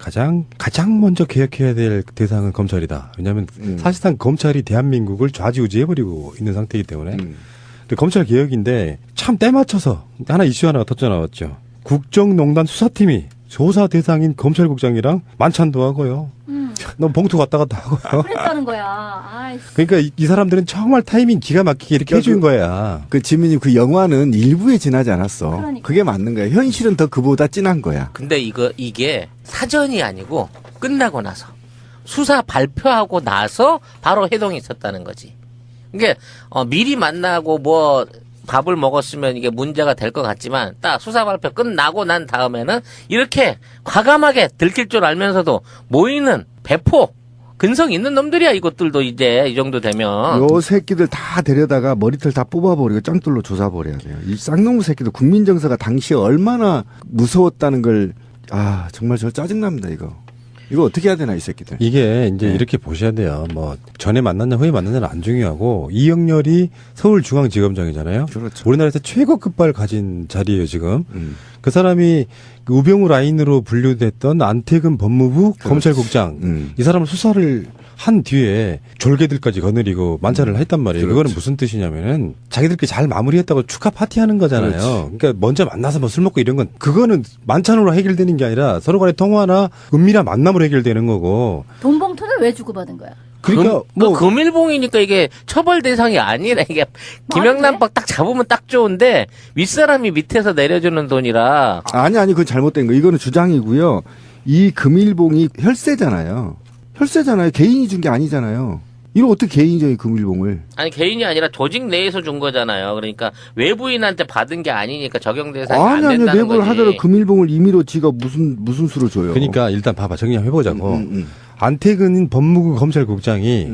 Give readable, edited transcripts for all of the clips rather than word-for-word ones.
가장 먼저 개혁해야 될 대상은 검찰이다. 왜냐하면 사실상 검찰이 대한민국을 좌지우지해버리고 있는 상태이기 때문에. 검찰 개혁인데 참 때 맞춰서 이슈 하나가 터져 나왔죠. 국정농단 수사팀이 조사 대상인 검찰국장이랑 만찬도 하고요. 너무 봉투 왔다 갔다 하고요. 그랬다는 거야. 아이씨. 그러니까 이 사람들은 정말 타이밍 기가 막히게 이렇게 해준 거야. 그 지민님 그 영화는 일부에 지나지 않았어. 그러니까. 그게 맞는 거야. 현실은 더 그보다 진한 거야. 근데 이게 사전이 아니고 끝나고 나서 수사 발표하고 나서 바로 해동이 있었다는 거지. 이게 미리 만나고 뭐 밥을 먹었으면 이게 문제가 될 것 같지만 딱 수사 발표 끝나고 난 다음에는 이렇게 과감하게 들킬 줄 알면서도 모이는 배포 근성 있는 놈들이야. 이것들도 이제 이 정도 되면 요 새끼들 다 데려다가 머리털 다 뽑아버리고 짱돌로 조사버려야 돼요. 이 쌍놈 새끼들 국민 정서가 당시에 얼마나 무서웠다는 걸 정말 저 짜증납니다. 이거 어떻게 해야 되나 이 새끼들. 이게 이제 이렇게 보셔야 돼요. 뭐 전에 만났냐 후에 만났냐는 안 중요하고 이영렬이 서울중앙지검장이잖아요. 그렇죠. 우리나라에서 최고급발을 가진 자리예요 지금. 그 사람이 우병우 라인으로 분류됐던 안태근 법무부 검찰국장. 이 사람을 수사를 한 뒤에 졸개들까지 거느리고 만찬을 했단 말이에요. 그렇죠. 그거는 무슨 뜻이냐면은 자기들끼리 잘 마무리했다고 축하 파티하는 거잖아요. 그렇지. 그러니까 먼저 만나서 뭐 술 먹고 이런 건 그거는 만찬으로 해결되는 게 아니라 서로 간의 통화나 은밀한 만남으로 해결되는 거고. 돈 봉투는 왜 주고받은 거야? 그러니까 금일봉이니까 이게 처벌 대상이 아니라 이게 김영란법 딱 잡으면 딱 좋은데 윗사람이 밑에서 내려주는 돈이라. 아니 그건 잘못된 거. 이거는 주장이고요. 이 금일봉이 혈세잖아요. 개인이 준 게 아니잖아요. 이거 어떻게 개인이 줘, 이 금일봉을? 아니 개인이 아니라 조직 내에서 준 거잖아요. 그러니까 외부인한테 받은 게 아니니까 적용 대상이 안 아니 된다는 내부를 거지. 하더라도 금일봉을 임의로 지가 무슨 수로 줘요? 그러니까 일단 봐봐 정리 한번 해보자고. 안태근 법무부 검찰국장이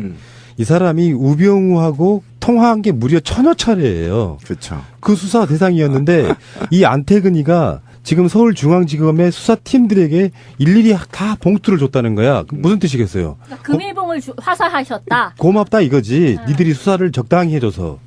이 사람이 우병우하고 통화한 게 무려 1000여 차례예요. 그렇죠. 그 수사 대상이었는데 이 안태근이가 지금 서울중앙지검의 수사팀들에게 일일이 다 봉투를 줬다는 거야. 무슨 뜻이겠어요? 그러니까 금일봉을 화사하셨다. 고맙다 이거지. 니들이 수사를 적당히 해줘서.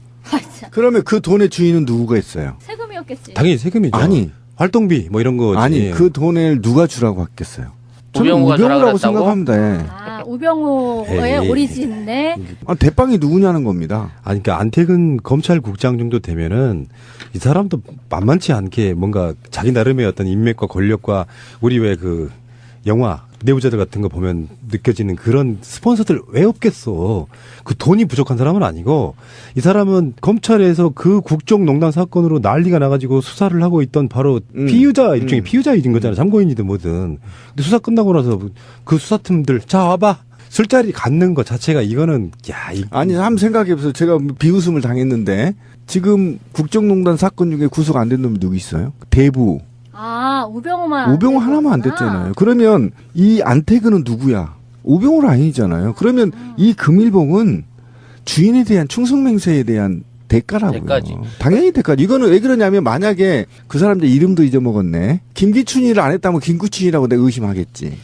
그러면 그 돈의 주인은 누구가 있어요? 세금이었겠지. 당연히 세금이죠. 아니. 활동비 뭐 이런 거지. 아니 그 돈을 누가 주라고 했겠어요? 저는 우병우가 주라고 우병우라고 그랬다고? 생각합니다. 예. 우병우의 에이. 오리진네. 대빵이 누구냐는 겁니다. 아니, 그러니까 안태근 검찰국장 정도 되면은 이 사람도 만만치 않게 뭔가 자기 나름의 어떤 인맥과 권력과 우리 왜 그 영화 내부자들 같은 거 보면 느껴지는 그런 스폰서들 왜 없겠어. 그 돈이 부족한 사람은 아니고 이 사람은 검찰에서 그 국정농단 사건으로 난리가 나가지고 수사를 하고 있던 바로 피의자 일종의 피의자이진 거잖아요. 참고인이든 뭐든. 근데 수사 끝나고 나서 그 수사팀들 자 와봐. 술자리 갖는 것 자체가 이거는 아니 한번 생각해보세요. 제가 비웃음을 당했는데 지금 국정농단 사건 중에 구속 안 된 놈이 누구 있어요? 대부. 우병우만. 우병우 하나만 안 됐잖아요. 그러면 이 안태근은 누구야? 우병우는 아니잖아요. 그러면 이 금일봉은 주인에 대한 충성맹세에 대한 대가라고요. 대가지. 당연히 대가지. 이거는 왜 그러냐면 만약에 그 사람들 이름도 잊어먹었네. 김기춘이를 안 했다면 김구춘이라고 내가 의심하겠지.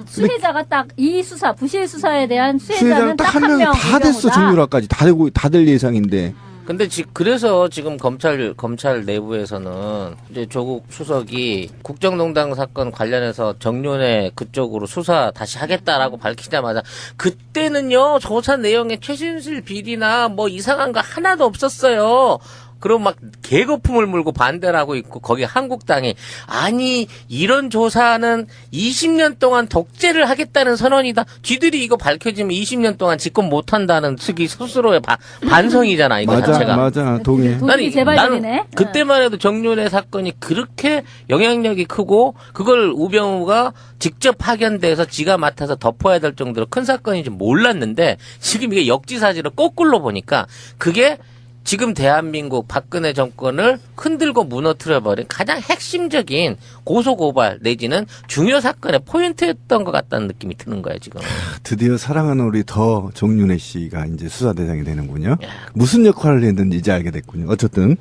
수혜자가 딱 이 수사 부실 수사에 대한 수혜자는 수혜자는 딱 한 한 명 명. 다 됐어. 정유라까지 다 될 예상인데. 근데 그래서 지금 검찰 내부에서는 이제 조국 수석이 국정농단 사건 관련해서 정윤회 그쪽으로 수사 다시 하겠다라고 밝히자마자 그때는요 조사 내용에 최순실 비리나 뭐 이상한 거 하나도 없었어요. 그럼 막 개거품을 물고 반대를 하고 있고 거기 한국당이 아니 이런 조사는 20년 동안 독재를 하겠다는 선언이다. 쥐들이 이거 밝혀지면 20년 동안 집권 못한다는 측이 스스로의 반성이잖아 이거 자체가. 맞아. 동의해. 도둑이 재발견이네. 그때만 해도 정윤회 사건이 그렇게 영향력이 크고 그걸 우병우가 직접 파견돼서 지가 맡아서 덮어야 될 정도로 큰 사건인지 몰랐는데 지금 이게 역지사지로 거꾸로 보니까 그게 지금 대한민국 박근혜 정권을 흔들고 무너뜨려버린 가장 핵심적인 고소고발 내지는 중요 사건의 포인트였던 것 같다는 느낌이 드는 거예요, 지금. 드디어 사랑하는 우리 더 정윤회 씨가 이제 수사 대상이 되는군요. 무슨 역할을 했는지 이제 알게 됐군요. 어쨌든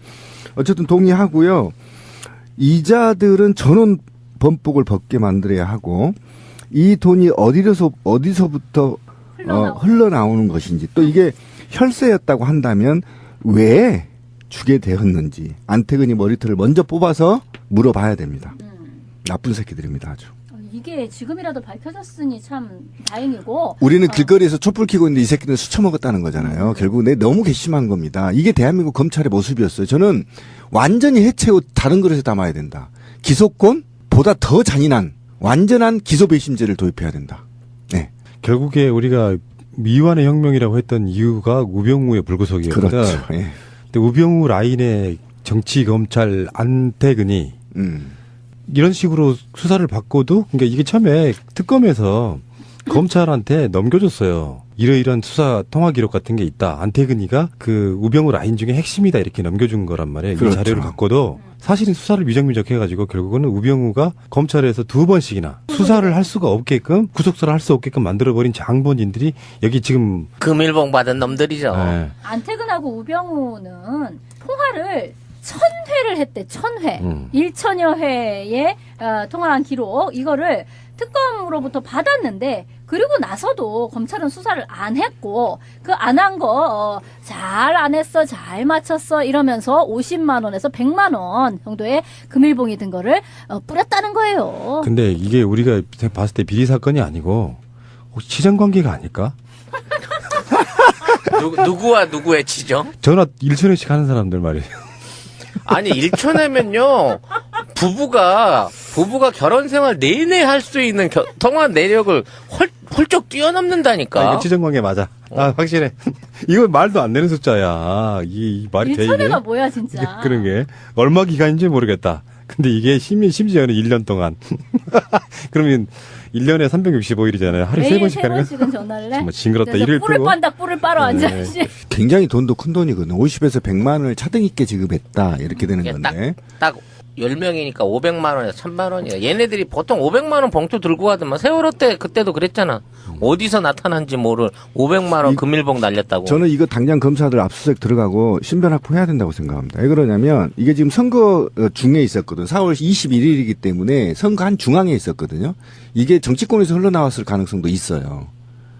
동의하고요. 이자들은 전원 범복을 벗게 만들어야 하고 이 돈이 어디서부터 흘러나오는 것인지 또 이게 혈세였다고 한다면 왜 주게 되었는지 안태근이 머리털을 먼저 뽑아서 물어봐야 됩니다. 나쁜 새끼들입니다, 아주. 이게 지금이라도 밝혀졌으니 참 다행이고. 우리는 길거리에서 촛불 켜고 있는데 이 새끼들 술 처먹었다는 거잖아요. 결국 너무 괘씸한 겁니다. 이게 대한민국 검찰의 모습이었어요. 저는 완전히 해체하고 다른 그릇에 담아야 된다. 기소권보다 더 잔인한 완전한 기소 배심제를 도입해야 된다. 네. 결국에 우리가 미완의 혁명이라고 했던 이유가 우병우의 불구속이었거든. 그렇죠. 예. 근데 우병우 라인의 정치 검찰 안태근이 이런 식으로 수사를 받고도, 그러니까 이게 처음에 특검에서 검찰한테 넘겨줬어요. 이러이러한 수사 통화 기록 같은 게 있다. 안태근이가 그 우병우 라인 중에 핵심이다 이렇게 넘겨준 거란 말이에요. 그렇죠. 이 자료를 갖고도 사실은 수사를 미적미적 해가지고 결국은 우병우가 검찰에서 2번씩이나 수사를 할 수가 없게끔, 구속사를 할 수 없게끔 만들어버린 장본인들이 여기 지금 금일봉 받은 놈들이죠. 네. 안태근하고 우병우는 통화를 1000회를 했대. 1000회. 1천여 회의 통화한 기록 이거를 특검으로부터 받았는데, 그리고 나서도 검찰은 수사를 안 했고, 그 안 한 거 잘 안 했어, 잘 맞췄어 이러면서 50만 원에서 100만 원 정도의 금일봉이 든 거를 뿌렸다는 거예요. 근데 이게 우리가 봤을 때 비리 사건이 아니고 혹시 치정 관계가 아닐까? 누구와 누구의 치죠? 전화 1천원씩 하는 사람들 말이에요. 아니 1천회면요 부부가 결혼 생활 내내 할 수 있는 통화 내력을 훌쩍 뛰어넘는다니까. 이거 치정 관계 맞아. 확실해. 이거 말도 안 되는 숫자야. 이 말이 돼, 이게? 1천회가 뭐야 진짜. 그런 게 얼마 기간인지 모르겠다. 근데 이게 심지어는 1년 동안. 그러면 1년에 365일이잖아요. 하루에 매일 3번씩 하는 거. 3번씩은 전화를 해. 정말 징그럽다. 그래서 일을 뿔을 빼고. 빤다, 뿔을 빨어 앉아. 씨. 굉장히 돈도 큰 돈이거든요. 50에서 100만 원을 차등 있게 지급했다. 이렇게 되는 이게 건데. 딱 10명이니까 500만 원에서 1000만 원이야. 얘네들이 보통 500만 원 봉투 들고 가더만. 세월호 때 그때도 그랬잖아. 어디서 나타난지 모를 500만 원 금일봉 날렸다고. 저는 이거 당장 검사들 압수수색 들어가고 신변 확보해야 된다고 생각합니다. 왜 그러냐면 이게 지금 선거 중에 있었거든. 4월 21일이기 때문에 선거 한 중앙에 있었거든요. 이게 정치권에서 흘러나왔을 가능성도 있어요.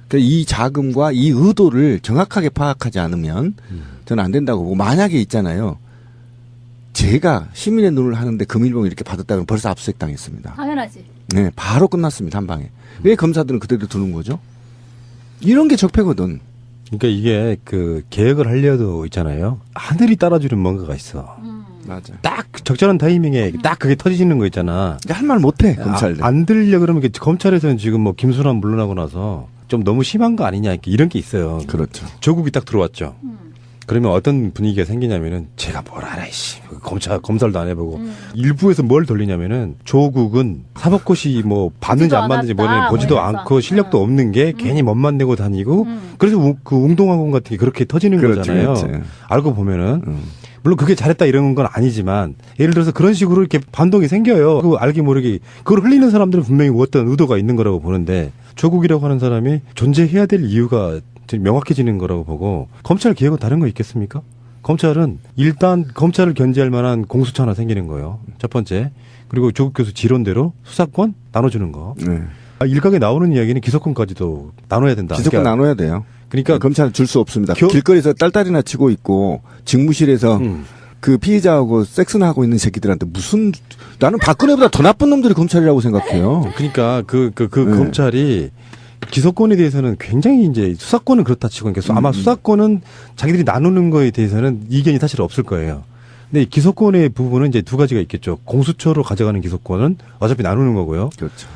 그러니까 이 자금과 이 의도를 정확하게 파악하지 않으면 저는 안 된다고 보고, 만약에 있잖아요. 제가 시민의 눈을 하는데 금일봉 이렇게 받았다면 벌써 압수수색 당했습니다. 당연하지. 네, 바로 끝났습니다. 한 방에. 왜 검사들은 그대로 두는 거죠? 이런 게 적폐거든. 그러니까 이게 그 계획을 하려도 있잖아요. 하늘이 따라주는 뭔가가 있어. 맞아. 딱 적절한 타이밍에 딱 그게 터지는 거 있잖아. 할 말 못해 검찰들. 안 들려 그러면 검찰에서는 지금 뭐 김순환 물러나고 나서 좀 너무 심한 거 아니냐 이런 게 있어요. 그렇죠. 조국이 딱 들어왔죠. 그러면 어떤 분위기가 생기냐면은 제가 뭘 알아, 씨. 검사도 안 해보고. 일부에서 뭘 돌리냐면은 조국은 사법고시 뭐 받는지 안 받는지 않았다, 보지도 뭐 이러면서. 않고 실력도 없는 게 괜히 멋만 내고 다니고 그래서 그 웅동학원 같은 게 그렇게 터지는 그렇지, 거잖아요. 그렇지. 알고 보면은. 물론 그게 잘했다 이런 건 아니지만 예를 들어서 그런 식으로 이렇게 반동이 생겨요. 그 알게 모르게 그걸 흘리는 사람들은 분명히 어떤 의도가 있는 거라고 보는데 조국이라고 하는 사람이 존재해야 될 이유가 명확해지는 거라고 보고 검찰 개혁은 다른 거 있겠습니까? 검찰은 일단 검찰을 견제할 만한 공수처 하나 생기는 거예요. 첫 번째. 그리고 조국 교수 지론대로 수사권 나눠주는 거. 네. 일각에 나오는 이야기는 기소권까지도 나눠야 된다. 기소권 그러니까 나눠야 돼요. 그러니까 검찰은 줄 수 없습니다. 길거리에서 딸딸이나 치고 있고 직무실에서 그 피의자하고 섹스나 하고 있는 새끼들한테 무슨, 나는 박근혜보다 더 나쁜 놈들이 검찰이라고 생각해요. 그러니까 그 네. 검찰이 기소권에 대해서는 굉장히 이제 수사권은 그렇다 치고 그러니까 아마 수사권은 자기들이 나누는 거에 대해서는 이견이 사실 없을 거예요. 근데 이 기소권의 부분은 이제 두 가지가 있겠죠. 공수처로 가져가는 기소권은 어차피 나누는 거고요. 그렇죠.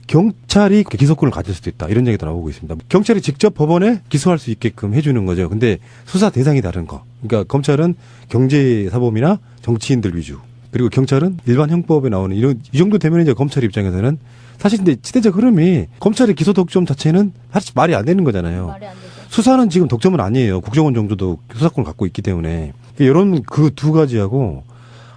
경찰이 기소권을 가질 수도 있다. 이런 얘기도 나오고 있습니다. 경찰이 직접 법원에 기소할 수 있게끔 해주는 거죠. 근데 수사 대상이 다른 거. 그러니까 검찰은 경제사범이나 정치인들 위주. 그리고 경찰은 일반 형법에 나오는 이 정도 되면 이제 검찰 입장에서는 사실 근데 시대적 흐름이 검찰의 기소 독점 자체는 사실 말이 안 되는 거잖아요. 말이 안 되죠. 수사는 지금 독점은 아니에요. 국정원 정도도 수사권을 갖고 있기 때문에. 이런 그 두 가지하고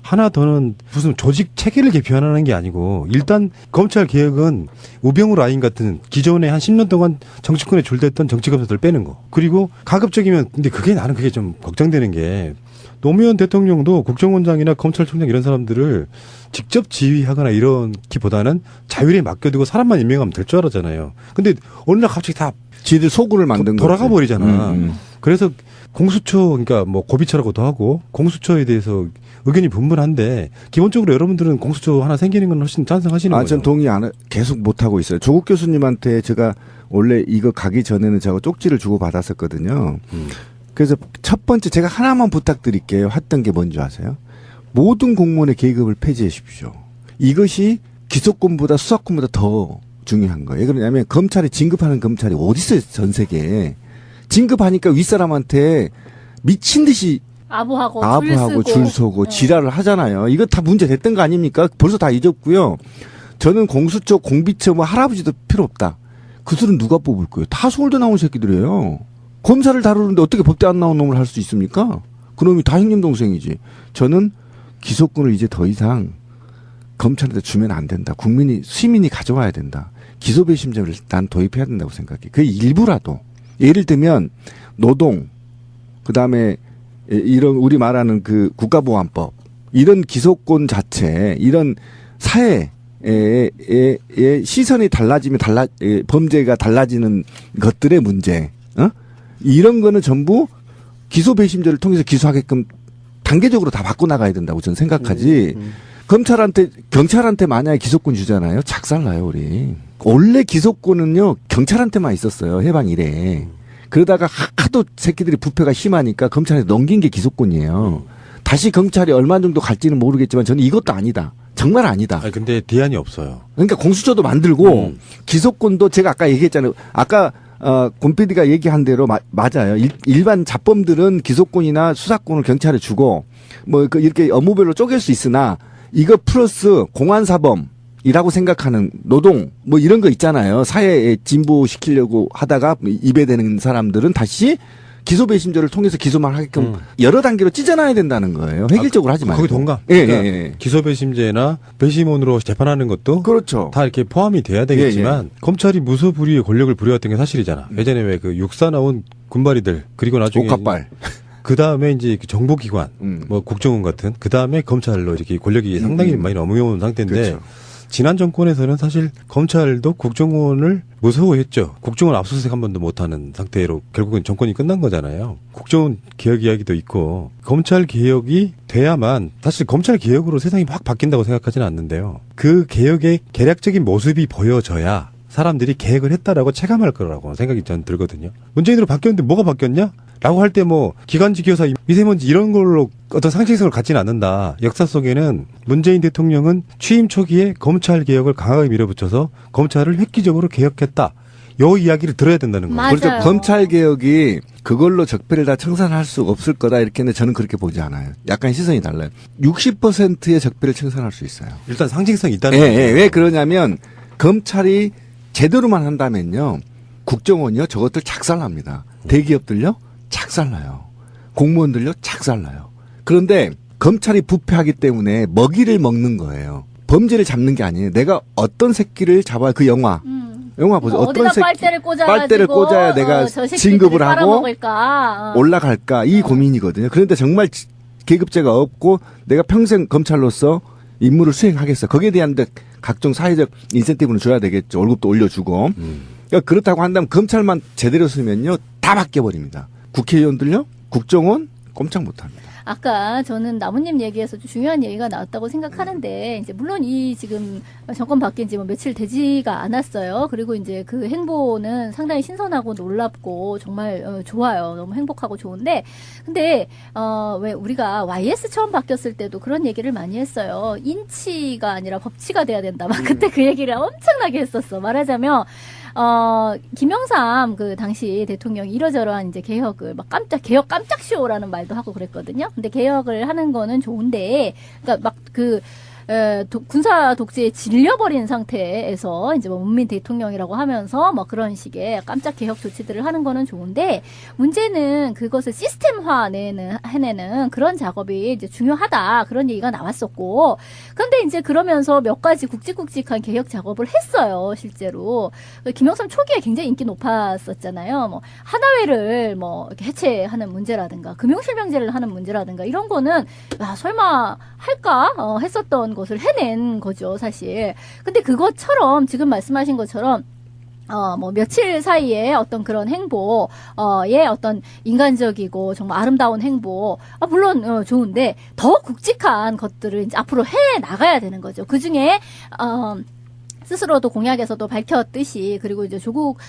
하나 더는 무슨 조직 체계를 개편하는 게 아니고 일단 검찰 개혁은 우병우 라인 같은 기존에 한 10년 동안 정치권에 줄댔던 정치검사들 빼는 거. 그리고 가급적이면 근데 나는 그게 좀 걱정되는 게 노무현 대통령도 국정원장이나 검찰총장 이런 사람들을 직접 지휘하거나 이런기보다는 자율에 맡겨두고 사람만 임명하면 될 줄 알았잖아요. 근데 어느 날 갑자기 다 지들 소굴을 만든 돌아가 거지. 버리잖아. 그래서 공수처 그러니까 뭐 고비처라고도 하고 공수처에 대해서 의견이 분분한데 기본적으로 여러분들은 공수처 하나 생기는 건 훨씬 찬성하시는 거죠. 전 동의 안 계속 못 하고 있어요. 조국 교수님한테 제가 원래 이거 가기 전에는 제가 쪽지를 주고 받았었거든요. 그래서 첫 번째 제가 하나만 부탁드릴게요. 했던 게 뭔지 아세요? 모든 공무원의 계급을 폐지해 주십시오. 이것이 기소권보다 수사권보다 더 중요한 거예요. 그러냐면 검찰이 진급하는 검찰이 어디 있어요, 전 세계에. 진급하니까 윗사람한테 미친 듯이 아부하고 줄 서고 지랄을 하잖아요. 이거 다 문제 됐던 거 아닙니까? 벌써 다 잊었고요. 저는 공수처, 공비처 뭐 할아버지도 필요 없다. 그 술은 누가 뽑을 거예요? 다 서울대 나온 새끼들이에요. 검사를 다루는데 어떻게 법대 안 나온 놈을 할 수 있습니까? 그놈이 다 형님 동생이지. 저는 기소권을 이제 더 이상 검찰한테 주면 안 된다. 시민이 가져와야 된다. 기소배심제를 난 도입해야 된다고 생각해. 그 일부라도. 예를 들면 노동, 그다음에 이런 우리 말하는 그 국가보안법, 이런 기소권 자체, 이런 사회의 시선이 달라지면 범죄가 달라지는 것들의 문제, 이런 거는 전부 기소배심제를 통해서 기소하게끔 단계적으로 다 바꿔나가야 된다고 저는 생각하지. 경찰한테 만약에 기소권 주잖아요. 작살나요, 우리. 원래 기소권은요, 경찰한테만 있었어요. 해방 이래. 그러다가 하도 새끼들이 부패가 심하니까 검찰에 넘긴 게 기소권이에요. 다시 경찰이 얼마 정도 갈지는 모르겠지만 저는 이것도 아니다. 정말 아니다. 아니, 근데 대안이 없어요. 그러니까 공수처도 만들고 기소권도 제가 아까 얘기했잖아요. 아까 곰 PD가 얘기한 대로 맞아요. 일반 자범들은 기소권이나 수사권을 경찰에 주고 뭐 이렇게 업무별로 쪼갤 수 있으나 이거 플러스 공안사범이라고 생각하는 노동 뭐 이런 거 있잖아요. 사회에 진보시키려고 하다가 입에대는 사람들은 다시 기소배심제를 통해서 기소만 하게끔 여러 단계로 찢어놔야 된다는 거예요. 획일적으로 하지 말고. 거기 동감. 예, 그러니까 예. 기소배심제나 배심원으로 재판하는 것도 그렇죠. 다 이렇게 포함이 돼야 되겠지만 검찰이 무소불위의 권력을 부려왔던 게 사실이잖아. 예전에 왜 그 육사 나온 군발이들 그리고 나중에 옥합발. 그 다음에 이제 정보기관, 뭐 국정원 같은 그 다음에 검찰로 이렇게 권력이 상당히 많이 넘어온 상태인데 그렇죠. 지난 정권에서는 사실 검찰도 국정원을 무서워했죠. 국정원 압수수색 한 번도 못하는 상태로 결국은 정권이 끝난 거잖아요. 국정원 개혁 이야기도 있고 검찰 개혁이 돼야만 사실 검찰 개혁으로 세상이 확 바뀐다고 생각하지는 않는데요. 그 개혁의 개략적인 모습이 보여져야 사람들이 계획을 했다라고 체감할 거라고 생각이 전 들거든요. 문재인으로 바뀌었는데 뭐가 바뀌었냐? 라고 할 때 뭐 기관지 기여사 미세먼지 이런 걸로 어떤 상징성을 갖지는 않는다. 역사 속에는 문재인 대통령은 취임 초기에 검찰 개혁을 강하게 밀어붙여서 검찰을 획기적으로 개혁했다. 요 이야기를 들어야 된다는 거예요. 맞아요. 그렇죠. 검찰 개혁이 그걸로 적폐를 다 청산할 수 없을 거다 이렇게 했는데 저는 그렇게 보지 않아요. 약간 시선이 달라요. 60%의 적폐를 청산할 수 있어요. 일단 상징성이 있다는 예, 거예요. 예. 왜 그러냐면 검찰이 제대로만 한다면요. 국정원이요. 저것들 작살납니다. 대기업들요. 작살나요. 공무원들요. 작살나요. 그런데 검찰이 부패하기 때문에 먹이를 먹는 거예요. 범죄를 잡는 게 아니에요. 내가 어떤 새끼를 잡아 그 영화 보죠. 어떤 새끼 빨대를 꽂아야 내가 진급을 하고 올라갈까 이 고민이거든요. 그런데 정말 계급제가 없고 내가 평생 검찰로서 임무를 수행하겠어. 거기에 대한 각종 사회적 인센티브는 줘야 되겠죠. 월급도 올려주고. 그러니까 그렇다고 한다면 검찰만 제대로 쓰면요 다 바뀌어버립니다. 국회의원들요, 국정원 꼼짝 못합니다. 아까 저는 나무님 얘기에서 좀 중요한 얘기가 나왔다고 생각하는데 이제 물론 이 지금 정권 바뀐 지 뭐 며칠 되지가 않았어요. 그리고 이제 그 행보는 상당히 신선하고 놀랍고 정말 좋아요. 너무 행복하고 좋은데 근데 왜 우리가 YS 처음 바뀌었을 때도 그런 얘기를 많이 했어요. 인치가 아니라 법치가 돼야 된다. 막 그때 그 얘기를 엄청나게 했었어. 말하자면 김영삼 그 당시 대통령이 이러저러한 이제 개혁을 막 개혁 깜짝쇼라는 말도 하고 그랬거든요. 근데 개혁을 하는 거는 좋은데, 그러니까 막 군사 독재에 질려버린 상태에서 이제 뭐 문민 대통령이라고 하면서 뭐 그런 식의 깜짝 개혁 조치들을 하는 거는 좋은데 문제는 그것을 시스템화 해내는 그런 작업이 이제 중요하다 그런 얘기가 나왔었고 그런데 이제 그러면서 몇 가지 굵직굵직한 개혁 작업을 했어요 실제로 김영삼 초기에 굉장히 인기 높았었잖아요. 뭐 하나회를 뭐 이렇게 해체하는 문제라든가 금융실명제를 하는 문제라든가 이런 거는 야 설마 할까 했었던 것을 해낸 거죠, 사실. 근데 그것처럼 지금 말씀하신 것처럼 뭐 며칠 사이에 어떤 그런 행보의 어떤 인간적이고 정말 아름다운 행보, 물론 좋은데 더 굵직한 것들을 이제 앞으로 해 나가야 되는 거죠. 그 중에 스스로도 공약에서도 밝혔듯이, 그리고 이제 조국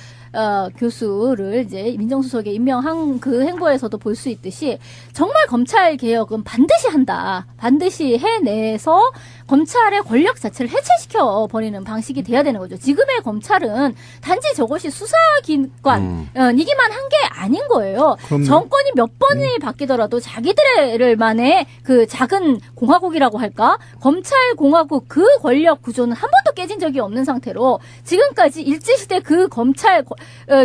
교수를 이제 민정수석에 임명한 그 행보에서도 볼 수 있듯이 정말 검찰 개혁은 반드시 한다. 반드시 해내서 검찰의 권력 자체를 해체시켜 버리는 방식이 돼야 되는 거죠. 지금의 검찰은 단지 저것이 수사기관이기만 한 게 아닌 거예요. 그럼요. 정권이 몇 번이 바뀌더라도 자기들만의 그 작은 공화국이라고 할까? 검찰 공화국 그 권력 구조는 한 번도 깨진 적이 없는 상태로 지금까지 일제시대 그 검찰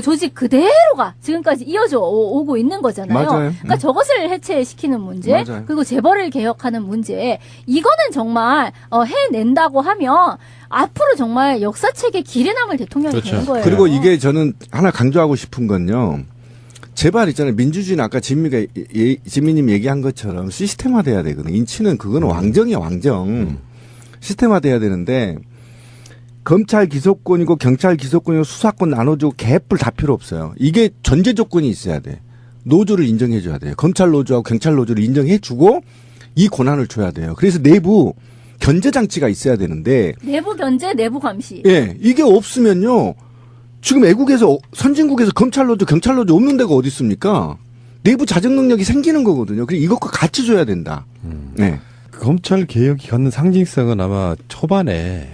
조직 그대로가 지금까지 이어져 오고 있는 거잖아요. 맞아요. 그러니까 저것을 해체시키는 문제, 맞아요. 그리고 재벌을 개혁하는 문제, 이거는 정말 해낸다고 하면 앞으로 정말 역사책에 길에 남을 대통령이 그렇죠. 되는 거예요. 그리고 이게 저는 하나 강조하고 싶은 건요. 제발 있잖아요. 민주주의는 아까 지민님 얘기한 것처럼 시스템화돼야 되거든요. 인치는 그거는 왕정이야, 왕정. 시스템화돼야 되는데 검찰 기소권이고 경찰 기소권이고 수사권 나눠주고 개뿔 다 필요 없어요. 이게 전제 조건이 있어야 돼. 노조를 인정해줘야 돼요. 검찰 노조하고 경찰 노조를 인정해주고 이 권한을 줘야 돼요. 그래서 내부 견제 장치가 있어야 되는데 내부 견제, 내부 감시. 예, 이게 없으면요. 지금 애국에서 선진국에서 검찰 노조, 경찰 노조 없는 데가 어디 있습니까? 내부 자정 능력이 생기는 거거든요. 그래서 이것과 같이 줘야 된다. 네. 검찰 개혁이 갖는 상징성은 아마 초반에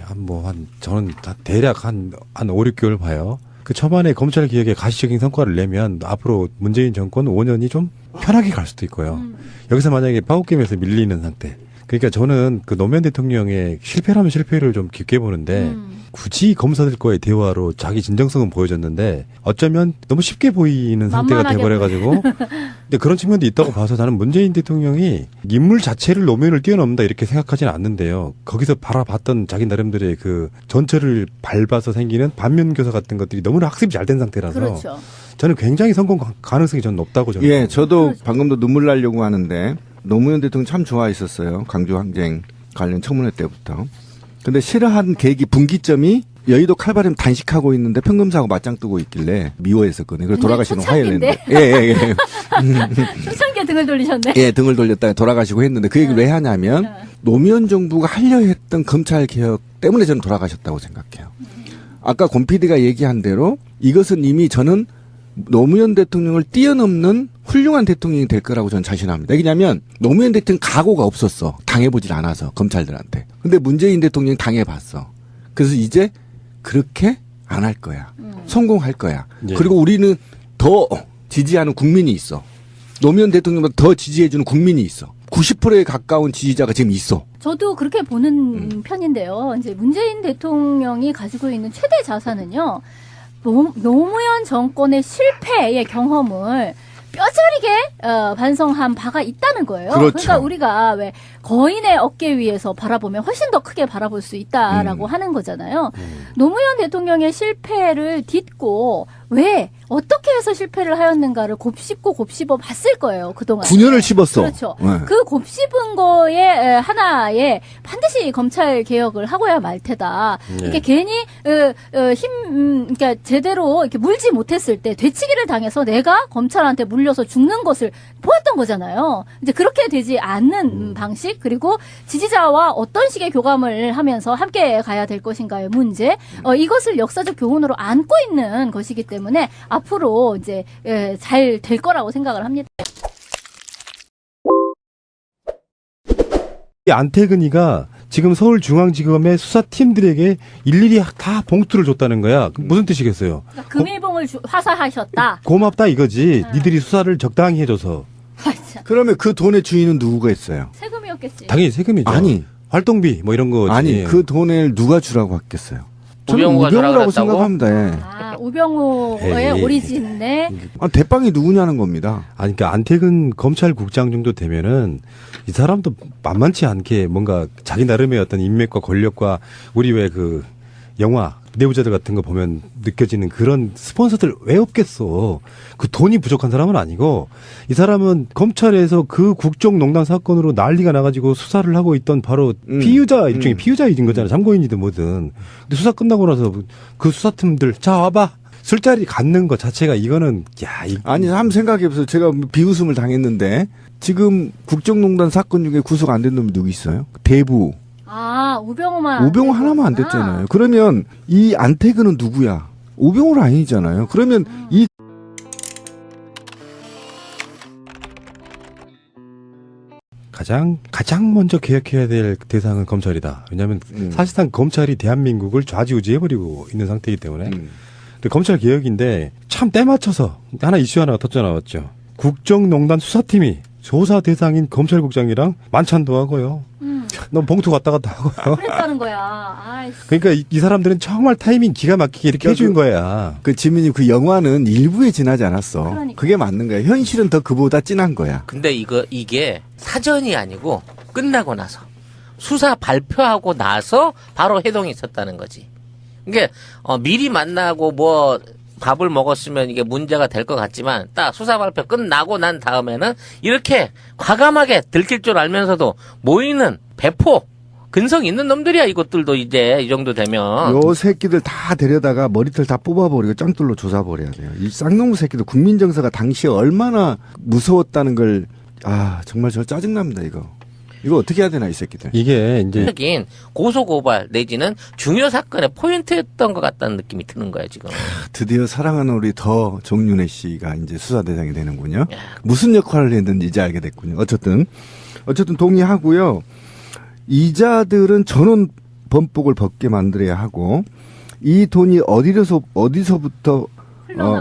저는 대략 한 5, 6개월 봐요. 그 초반에 검찰 개혁에 가시적인 성과를 내면 앞으로 문재인 정권 5년이 좀 편하게 갈 수도 있고요. 여기서 만약에 파국게임에서 밀리는 상태. 그러니까 저는 그 노무현 대통령의 실패라면 실패를 좀 깊게 보는데 굳이 검사들과의 대화로 자기 진정성은 보여줬는데 어쩌면 너무 쉽게 보이는 상태가 만만하게 돼버려가지고 근데 그런 측면도 있다고 봐서 나는 문재인 대통령이 인물 자체를 노무현을 뛰어넘는다 이렇게 생각하지는 않는데요. 거기서 바라봤던 자기 나름대로의 그 전철을 밟아서 생기는 반면교사 같은 것들이 너무나 학습이 잘 된 상태라서 그렇죠. 저는 굉장히 성공 가능성이 저는 높다고 저는 예, 저도 그렇죠. 방금도 눈물 나려고 하는데 노무현 대통령 참 좋아했었어요. 강주 항쟁 관련 청문회 때부터. 근데 싫어한 계기 분기점이 여의도 칼바람 단식하고 있는데 평검사하고 맞짱 뜨고 있길래 미워했었거든요. 그래서 돌아가시는 화해를 했는데. 예. 초창기에 등을 돌리셨네. 예, 등을 돌렸다가 돌아가시고 했는데 그 얘기를 왜 하냐면 노무현 정부가 하려 했던 검찰 개혁 때문에 저는 돌아가셨다고 생각해요. 아까 권 PD가 얘기한 대로 이것은 이미 저는 노무현 대통령을 뛰어넘는 훌륭한 대통령이 될 거라고 저는 자신합니다. 왜냐하면 노무현 대통령 각오가 없었어. 당해보질 않아서 검찰들한테. 근데 문재인 대통령이 당해봤어. 그래서 이제 그렇게 안 할 거야. 성공할 거야. 예. 그리고 우리는 더 지지하는 국민이 있어. 노무현 대통령보다 더 지지해주는 국민이 있어. 90%에 가까운 지지자가 지금 있어. 저도 그렇게 보는 편인데요. 이제 문재인 대통령이 가지고 있는 최대 자산은요. 노무현 정권의 실패의 경험을 뼈저리게 반성한 바가 있다는 거예요. 그렇죠. 그러니까 우리가 왜 거인의 어깨 위에서 바라보면 훨씬 더 크게 바라볼 수 있다라고 하는 거잖아요. 노무현 대통령의 실패를 딛고 왜 어떻게 해서 실패를 하였는가를 곱씹고 곱씹어 봤을 거예요. 그동안. 9년을 씹었어. 그렇죠. 네. 그 곱씹은 거에 하나에 반드시 검찰 개혁을 하고야 말 테다. 이게 괜히 그러니까 제대로 이렇게 물지 못했을 때 되치기를 당해서 내가 검찰한테 물려서 죽는 것을 보았던 거잖아요. 이제 그렇게 되지 않는 방식, 그리고 지지자와 어떤 식의 교감을 하면서 함께 가야 될 것인가의 문제, 이것을 역사적 교훈으로 안고 있는 것이기 때문에 앞으로 이제 잘 될 거라고 생각을 합니다. 이 안태근이가 지금 서울중앙지검의 수사팀들에게 일일이 다 봉투를 줬다는 거야. 그럼 무슨 뜻이겠어요? 그러니까 금일봉을 화사하셨다. 고맙다 이거지. 니들이 수사를 적당히 해줘서. 참, 그러면 그 돈의 주인은 누구가 있어요? 세금이었겠지. 당연히 세금이죠. 아니. 활동비 뭐 이런 거지. 아니, 그 돈을 누가 주라고 했겠어요? 저는 우병우가 우병우라고 주라고 생각합니다. 예. 우병우의 에이. 오리진네. 대빵이 누구냐는 겁니다. 아니, 그러니까 안태근 검찰국장 정도 되면은 이 사람도 만만치 않게 뭔가 자기 나름의 어떤 인맥과 권력과 우리 왜 그 영화 내부자들 같은 거 보면 느껴지는 그런 스폰서들 왜 없겠어. 그 돈이 부족한 사람은 아니고 이 사람은 검찰에서 그 국정농단 사건으로 난리가 나가지고 수사를 하고 있던 바로 피의자 일종의 피의자인 거잖아. 참고인이든 뭐든. 근데 수사 끝나고 나서 그 수사팀들 자 와봐. 술자리 갖는 것 자체가 이거는 아니, 한번 생각해보세요. 제가 비웃음을 당했는데 지금 국정농단 사건 중에 구속 안 된 놈이 누구 있어요? 대부. 우병우만. 우병우 하나만 안 됐잖아요. 그러면 이 안태근은 누구야? 우병우 라인이잖아요. 그러면 이 가장 먼저 개혁해야 될 대상은 검찰이다. 왜냐하면 사실상 검찰이 대한민국을 좌지우지해버리고 있는 상태이기 때문에. 근데 검찰 개혁인데 참 때 맞춰서 하나 이슈 하나가 터져 나왔죠. 국정농단 수사팀이 조사 대상인 검찰국장이랑 만찬도 하고요. 넌 봉투 갔다 갔다 하고요. 그랬다는 거야. 아이씨. 그러니까 이 사람들은 정말 타이밍 기가 막히게 이렇게 해준 거야. 그 지민이 그 영화는 일부에 지나지 않았어. 그러니까. 그게 맞는 거야. 현실은 더 그보다 진한 거야. 근데 이게 사전이 아니고 끝나고 나서 수사 발표하고 나서 바로 해동이 있었다는 거지. 이게 미리 만나고 뭐 밥을 먹었으면 이게 문제가 될 것 같지만 딱 수사 발표 끝나고 난 다음에는 이렇게 과감하게 들킬 줄 알면서도 모이는 배포 근성 있는 놈들이야. 이것들도 이제 이 정도 되면. 요 새끼들 다 데려다가 머리털 다 뽑아버리고 짱돌로 조사버려야 돼요. 이 쌍놈의 새끼들 국민 정서가 당시에 얼마나 무서웠다는 걸 정말 저 짜증납니다. 이거 어떻게 해야 되나 이 새끼들. 이게 이제 하긴 고소고발 내지는 중요 사건의 포인트였던 것 같다는 느낌이 드는 거야 지금. 드디어 사랑하는 우리 더 정윤혜 씨가 이제 수사 대상이 되는군요. 무슨 역할을 했는지 이제 알게 됐군요. 어쨌든 동의하고요. 이자들은 전원 범복을 벗게 만들어야 하고 이 돈이 어디서부터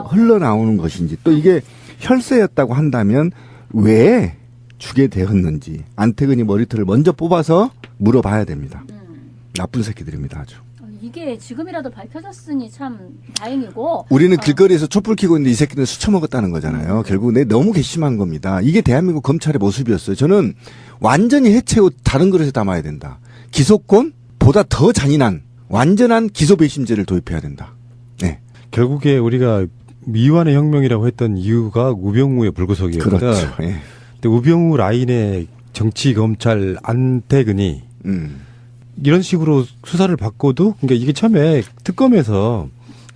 흘러나오는 것인지 또 이게 혈세였다고 한다면 왜 주게 되었는지 안태근이 머리털을 먼저 뽑아서 물어봐야 됩니다. 나쁜 새끼들입니다 아주. 이게 지금이라도 밝혀졌으니 참 다행이고. 우리는 길거리에서 촛불 켜고 있는데 이 새끼들은 술 처먹었다는 거잖아요. 결국 너무 괘씸한 겁니다. 이게 대한민국 검찰의 모습이었어요. 저는 완전히 해체하고 다른 그릇에 담아야 된다. 기소권보다 더 잔인한 완전한 기소 배심제를 도입해야 된다. 네. 결국에 우리가 미완의 혁명이라고 했던 이유가 우병우의 불구속이었거든. 그렇죠. 예. 근데 우병우 라인의 정치 검찰 안태근이 이런 식으로 수사를 받고도 그러니까 이게 처음에 특검에서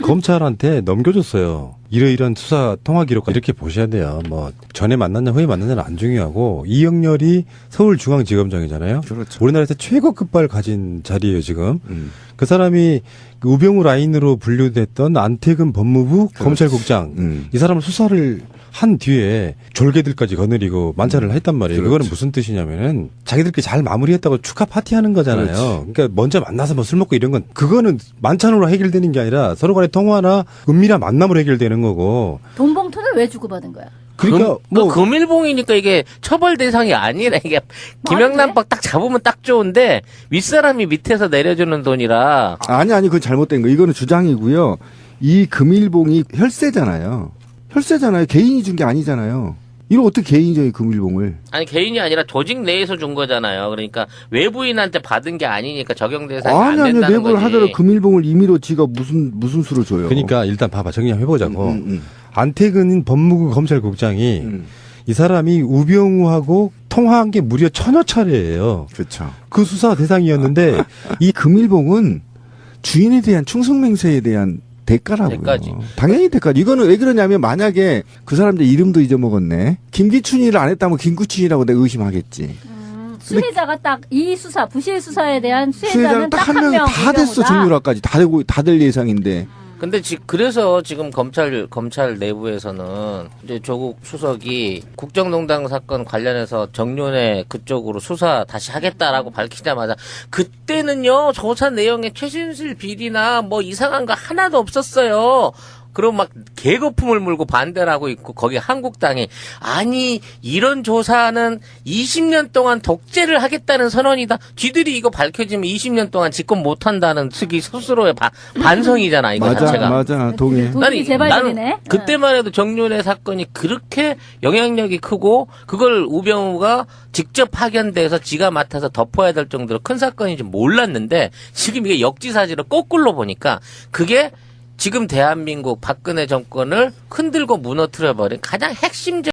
검찰한테 넘겨줬어요. 이러이러한 수사 통화 기록 이렇게 보셔야 돼요. 뭐 전에 만났냐 후에 만났냐는 안 중요하고 이영렬이 서울중앙지검장이잖아요. 그렇죠. 우리나라에서 최고 급발 가진 자리예요 지금. 그 사람이 그 우병우 라인으로 분류됐던 안태근 법무부 검찰국장 이 사람을 수사를 한 뒤에 졸개들까지 거느리고 만찬을 했단 말이에요. 그렇죠. 그거는 무슨 뜻이냐면은 자기들끼리 잘 마무리했다고 축하 파티하는 거잖아요. 그렇지. 그러니까 먼저 만나서 뭐 술 먹고 이런 건 그거는 만찬으로 해결되는 게 아니라 서로 간의 통화나 은밀한 만남으로 해결되는 거고. 돈 봉투는 왜 주고받은 거야? 그러니까 뭐 금일봉이니까 이게 처벌 대상이 아니라 이게 김영란법 딱 잡으면 딱 좋은데 윗사람이 밑에서 내려주는 돈이라. 아니 그건 잘못된 거. 이거는 주장이고요. 이 금일봉이 혈세잖아요. 개인이 준 게 아니잖아요. 이거 어떻게 개인이 줘요, 금일봉을? 아니 개인이 아니라 조직 내에서 준 거잖아요. 그러니까 외부인한테 받은 게 아니니까 적용 대상이 안 아니 된다는 내부를 거지. 하더라도 금일봉을 임의로 지가 무슨 수로 줘요? 그러니까 일단 봐봐 정리 한번 해보자고. 안태근 법무부 검찰국장이 이 사람이 우병우하고 통화한 게 무려 1000여 차례예요. 그렇죠. 그 수사 대상이었는데 이 금일봉은 주인에 대한 충성맹세에 대한 대가라고요. 대가지. 당연히 대가지. 이거는 왜 그러냐면 만약에 그 사람들 이름도 잊어먹었네. 김기춘이를 안 했다면 김구춘이라고 내가 의심하겠지. 수혜자가 딱 이 수사 부실 수사에 대한 수혜자는 수혜자는 딱 한 한 명이 명. 다 됐어. 정유라까지 다될 예상인데. 근데 그래서 지금 검찰 내부에서는 이제 조국 수석이 국정농단 사건 관련해서 정윤회 그쪽으로 수사 다시 하겠다라고 밝히자마자 그때는요 조사 내용에 최순실 비리나 뭐 이상한 거 하나도 없었어요. 그럼 막 개거품을 물고 반대를 하고 있고 거기 한국당이 아니 이런 조사는 20년 동안 독재를 하겠다는 선언이다. 쥐들이 이거 밝혀지면 20년 동안 집권 못한다는 측이 스스로의 반성이잖아 이거 자체가. 맞아. 동의해. 돈이 재발되네. 그때만 해도 정윤회 사건이 그렇게 영향력이 크고 그걸 우병우가 직접 파견돼서 지가 맡아서 덮어야 될 정도로 큰 사건인지 몰랐는데 지금 이게 역지사지로 거꾸로 보니까 그게 지금 대한민국 박근혜 정권을 흔들고 무너뜨려버린 가장 핵심적